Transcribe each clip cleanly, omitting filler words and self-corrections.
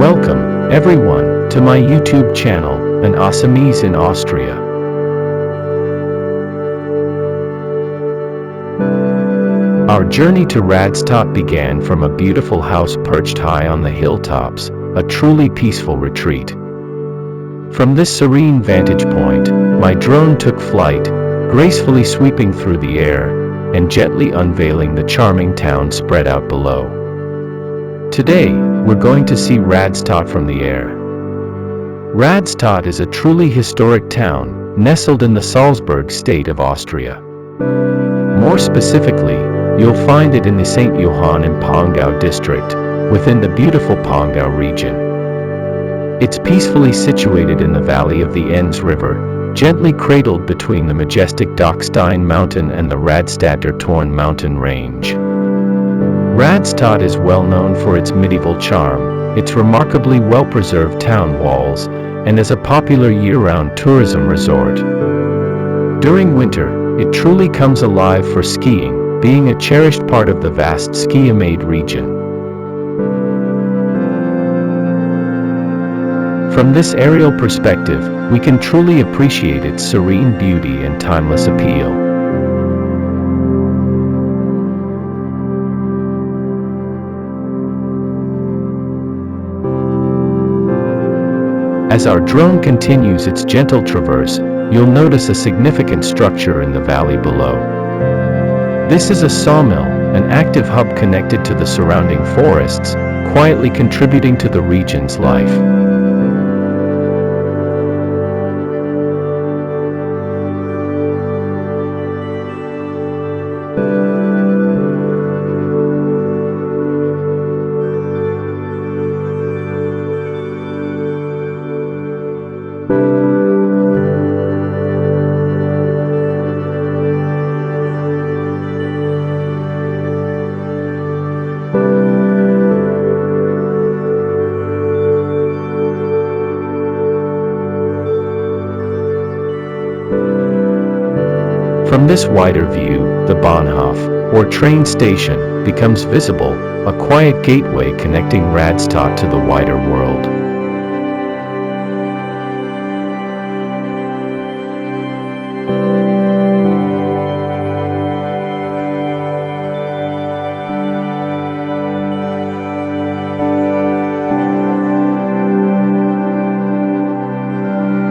Welcome, everyone, to my YouTube channel, an Assamese in Austria. Our journey to Radstadt began from a beautiful house perched high on the hilltops, a truly peaceful retreat. From this serene vantage point, my drone took flight, gracefully sweeping through the air and gently unveiling the charming town spread out below. Today, we're going to see Radstadt from the air. Radstadt is a truly historic town, nestled in the Salzburg state of Austria. More specifically, you'll find it in the St. Johann and Pongau district, within the beautiful Pongau region. It's peacefully situated in the valley of the Enns River, gently cradled between the majestic Dachstein Mountain and the Radstädter Tauern mountain range. Radstadt is well known for its medieval charm, its remarkably well-preserved town walls, and as a popular year-round tourism resort. During winter, it truly comes alive for skiing, being a cherished part of the vast Ski Amadé region. From this aerial perspective, we can truly appreciate its serene beauty and timeless appeal. As our drone continues its gentle traverse, you'll notice a significant structure in the valley below. This is a sawmill, an active hub connected to the surrounding forests, quietly contributing to the region's life. From this wider view, the Bahnhof, or train station, becomes visible, a quiet gateway connecting Radstadt to the wider world.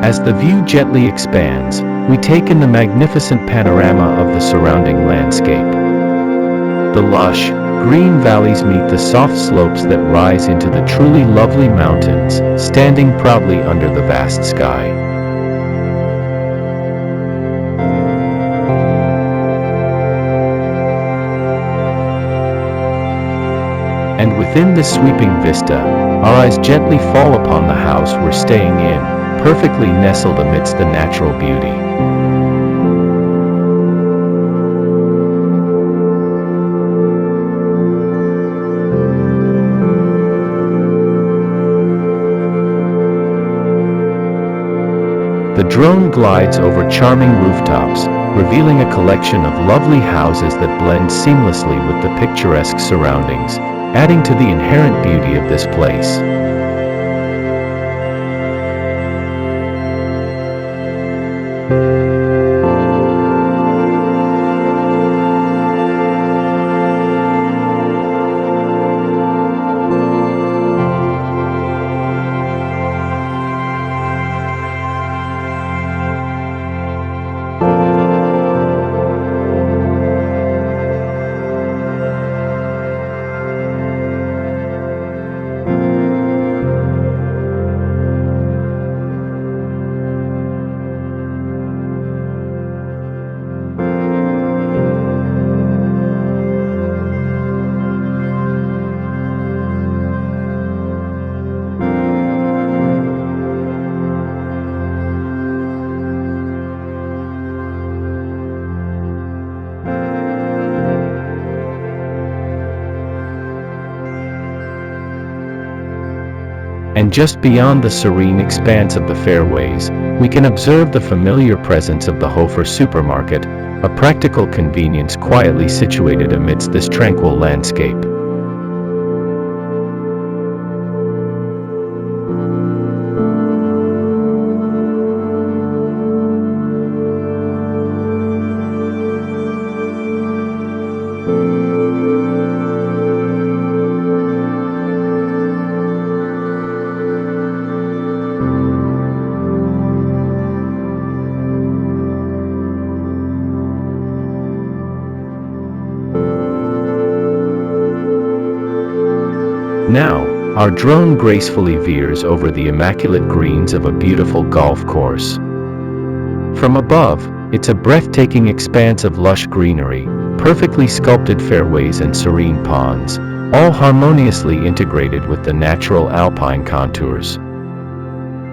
As the view gently expands, we take in the magnificent panorama of the surrounding landscape. The lush, green valleys meet the soft slopes that rise into the truly lovely mountains, standing proudly under the vast sky. And within this sweeping vista, our eyes gently fall upon the house we're staying in, perfectly nestled amidst the natural beauty. The drone glides over charming rooftops, revealing a collection of lovely houses that blend seamlessly with the picturesque surroundings, adding to the inherent beauty of this place. And just beyond the serene expanse of the fairways, we can observe the familiar presence of the Hofer supermarket, a practical convenience quietly situated amidst this tranquil landscape. Now, our drone gracefully veers over the immaculate greens of a beautiful golf course. From above, it's a breathtaking expanse of lush greenery, perfectly sculpted fairways and serene ponds, all harmoniously integrated with the natural Alpine contours.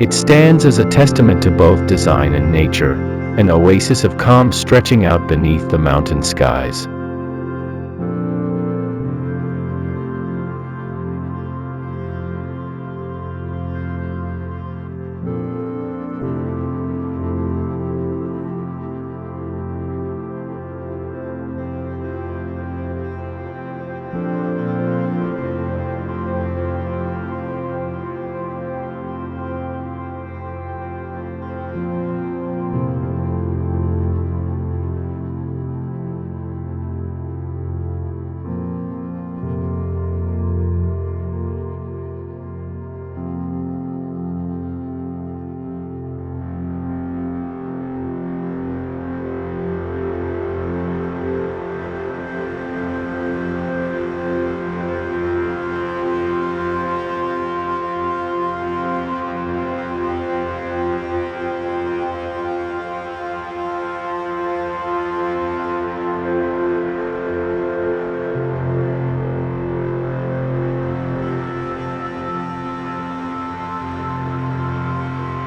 It stands as a testament to both design and nature, an oasis of calm stretching out beneath the mountain skies.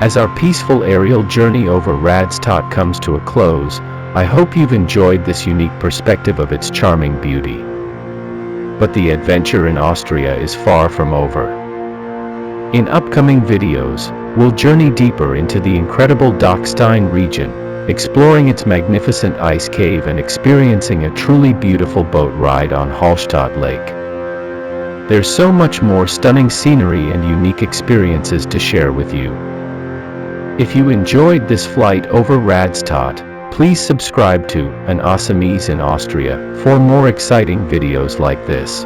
As our peaceful aerial journey over Radstadt comes to a close, I hope you've enjoyed this unique perspective of its charming beauty. But the adventure in Austria is far from over. In upcoming videos, we'll journey deeper into the incredible Dachstein region, exploring its magnificent ice cave and experiencing a truly beautiful boat ride on Hallstatt Lake. There's so much more stunning scenery and unique experiences to share with you. If you enjoyed this flight over Radstadt, please subscribe to An Assamese in Austria for more exciting videos like this.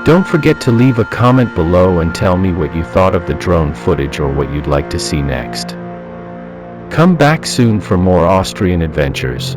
Don't forget to leave a comment below and tell me what you thought of the drone footage or what you'd like to see next. Come back soon for more Austrian adventures.